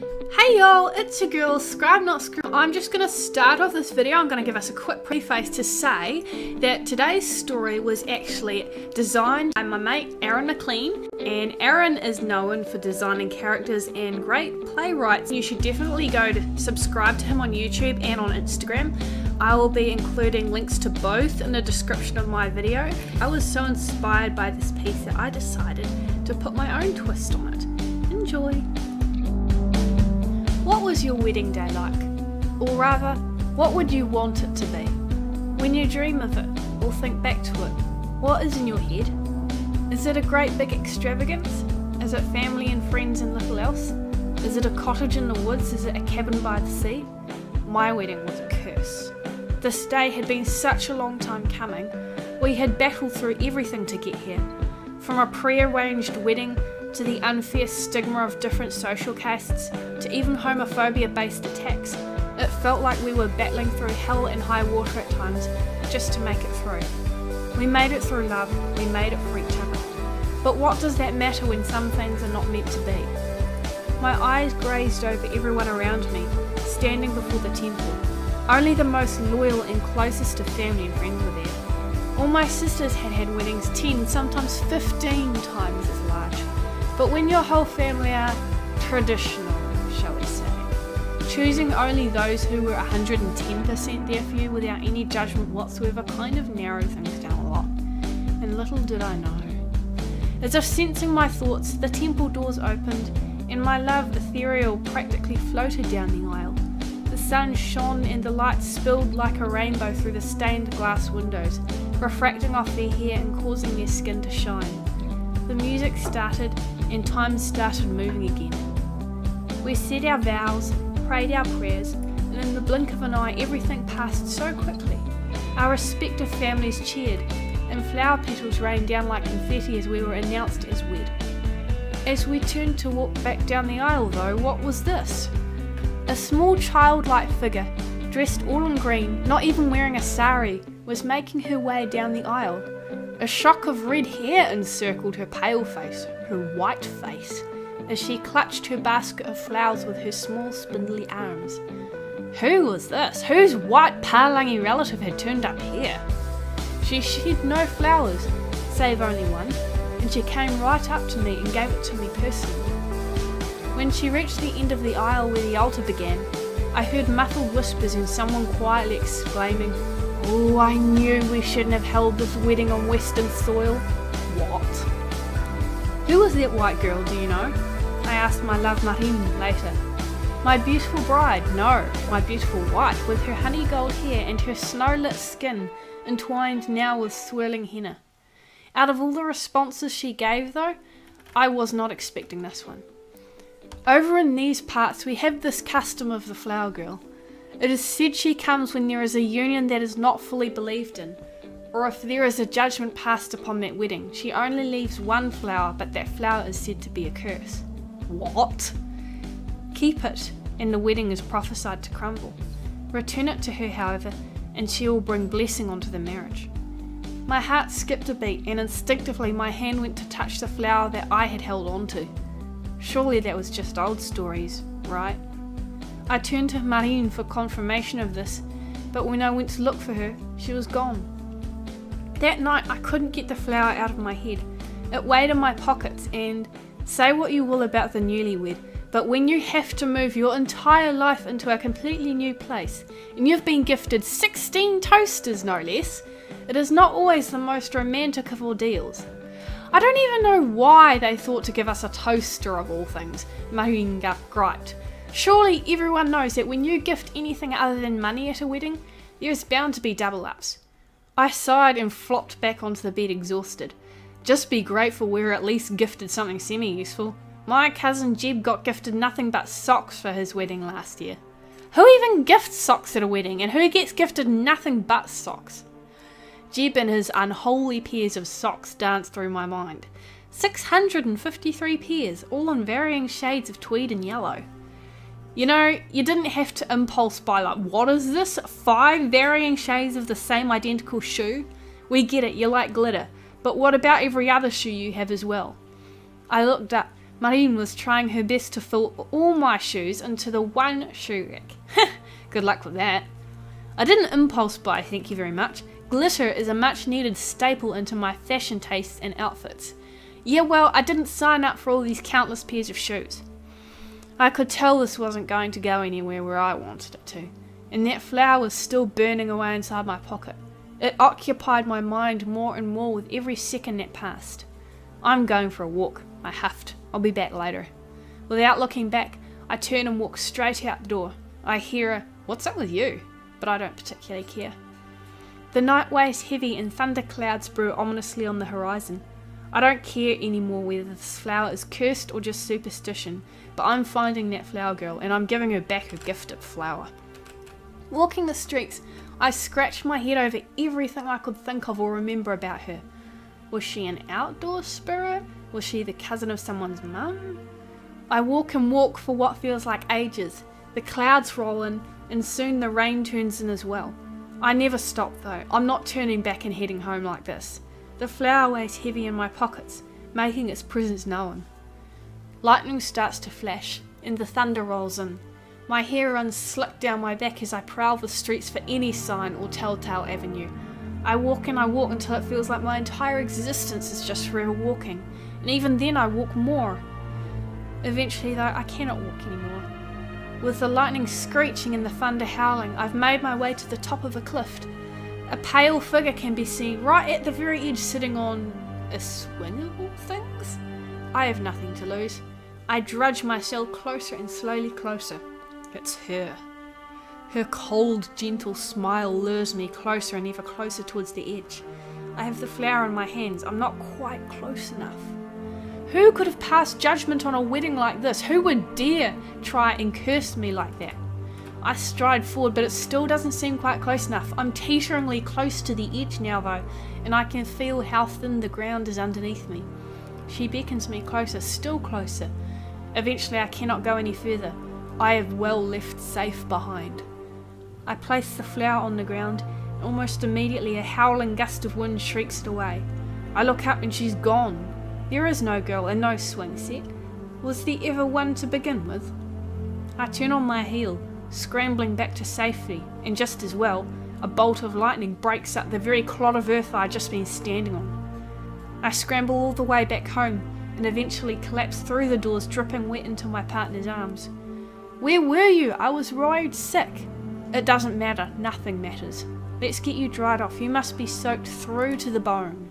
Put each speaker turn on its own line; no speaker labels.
Hey y'all, it's your girl Scribe Not Scribe. I'm just going to start off this video. I'm going to give us a quick preface to say that today's story was actually designed by my mate Aaron McLean, and Aaron is known for designing characters and great playwrights. You should definitely go to subscribe to him on YouTube and on Instagram. I will be including links to both in the description of my video. I was so inspired by this piece that I decided to put my own twist on it. Enjoy! What was your wedding day like? Or rather, what would you want it to be? When you dream of it, or think back to it, what is in your head? Is it a great big extravagance? Is it family and friends and little else? Is it a cottage in the woods? Is it a cabin by the sea? My wedding was a curse. This day had been such a long time coming. We had battled through everything to get here. From a pre-arranged wedding, to the unfair stigma of different social castes, to even homophobia-based attacks. It felt like we were battling through hell and high water at times, just to make it through. We made it through love, we made it for each other. But what does that matter when some things are not meant to be? My eyes grazed over everyone around me, standing before the temple. Only the most loyal and closest to family and friends were there. All my sisters had had weddings 10, sometimes 15 times as large. But when your whole family are traditional, shall we say, choosing only those who were 110% there for you without any judgment whatsoever kind of narrowed things down a lot. And little did I know. As if sensing my thoughts, the temple doors opened, and my love, ethereal, practically floated down the aisle. The sun shone and the light spilled like a rainbow through the stained glass windows, refracting off their hair and causing their skin to shine. The music started and time started moving again. We said our vows, prayed our prayers, and in the blink of an eye everything passed so quickly. Our respective families cheered, and flower petals rained down like confetti as we were announced as wed. As we turned to walk back down the aisle though, what was this? A small childlike figure, dressed all in green, not even wearing a sari, was making her way down the aisle. A shock of red hair encircled her pale face, her white face, as she clutched her basket of flowers with her small spindly arms. Who was this? Whose white Palangi relative had turned up here? She shed no flowers, save only one, and she came right up to me and gave it to me personally. When she reached the end of the aisle where the altar began, I heard muffled whispers and someone quietly exclaiming, "Oh, I knew we shouldn't have held this wedding on Western soil." What? Who was that white girl, do you know? I asked my love Marin later. My beautiful bride, no, my beautiful wife with her honey gold hair and her snow-lit skin entwined now with swirling henna. Out of all the responses she gave though, I was not expecting this one. Over in these parts we have this custom of the flower girl. It is said she comes when there is a union that is not fully believed in, or if there is a judgment passed upon that wedding. She only leaves one flower, but that flower is said to be a curse. What? Keep it, and the wedding is prophesied to crumble. Return it to her, however, and she will bring blessing onto the marriage. My heart skipped a beat, and instinctively my hand went to touch the flower that I had held onto. Surely that was just old stories, right? I turned to Marin for confirmation of this, but when I went to look for her, she was gone. That night I couldn't get the flower out of my head. It weighed in my pockets, and say what you will about the newlywed, but when you have to move your entire life into a completely new place, and you've been gifted 16 toasters no less, it is not always the most romantic of ordeals. I don't even know why they thought to give us a toaster of all things, Marin griped. Surely everyone knows that when you gift anything other than money at a wedding, there is bound to be double-ups. I sighed and flopped back onto the bed exhausted. Just be grateful we were at least gifted something semi-useful. My cousin Jeb got gifted nothing but socks for his wedding last year. Who even gifts socks at a wedding, and who gets gifted nothing but socks? Jeb and his unholy pairs of socks danced through my mind. 653 pairs, all in varying shades of tweed and yellow. You know, you didn't have to impulse buy like, what is this? 5 varying shades of the same identical shoe? We get it, you like glitter, but what about every other shoe you have as well? I looked up. Marine was trying her best to fill all my shoes into the one shoe rack. Good luck with that. I didn't impulse buy, thank you very much. Glitter is a much needed staple into my fashion tastes and outfits. Yeah, well, I didn't sign up for all these countless pairs of shoes. I could tell this wasn't going to go anywhere where I wanted it to, and that flower was still burning away inside my pocket. It occupied my mind more and more with every second that passed. I'm going for a walk. I huffed. I'll be back later. Without looking back, I turn and walk straight out the door. I hear a, "What's up with you?" but I don't particularly care. The night weighs heavy and thunder clouds brew ominously on the horizon. I don't care anymore whether this flower is cursed or just superstition, but I'm finding that flower girl and I'm giving her back her gift of flower. Walking the streets, I scratched my head over everything I could think of or remember about her. Was she an outdoor spirit? Was she the cousin of someone's mum? I walk and walk for what feels like ages. The clouds roll in, and soon the rain turns in as well. I never stop though. I'm not turning back and heading home like this. The flower weighs heavy in my pockets, making its presence known. Lightning starts to flash, and the thunder rolls in. My hair runs slick down my back as I prowl the streets for any sign or telltale avenue. I walk and I walk until it feels like my entire existence is just forever walking, and even then I walk more. Eventually though, I cannot walk anymore. With the lightning screeching and the thunder howling, I've made my way to the top of a cliff. A pale figure can be seen right at the very edge sitting on a swing of all things. I have nothing to lose. I drudge myself closer and slowly closer. It's her. Her cold, gentle smile lures me closer and ever closer towards the edge. I have the flower in my hands. I'm not quite close enough. Who could have passed judgment on a wedding like this? Who would dare try and curse me like that? I stride forward, but it still doesn't seem quite close enough. I'm teeteringly close to the edge now though, and I can feel how thin the ground is underneath me. She beckons me closer, still closer. Eventually I cannot go any further. I have well left safe behind. I place the flower on the ground, and almost immediately a howling gust of wind shrieks it away. I look up and she's gone. There is no girl and no swing set. Was there ever one to begin with? I turn on my heel, scrambling back to safety, and just as well, a bolt of lightning breaks up the very clod of earth I'd just been standing on. I scramble all the way back home, and eventually collapse through the doors, dripping wet into my partner's arms. "Where were you? I was worried sick." "It doesn't matter, nothing matters. Let's get you dried off. You must be soaked through to the bone."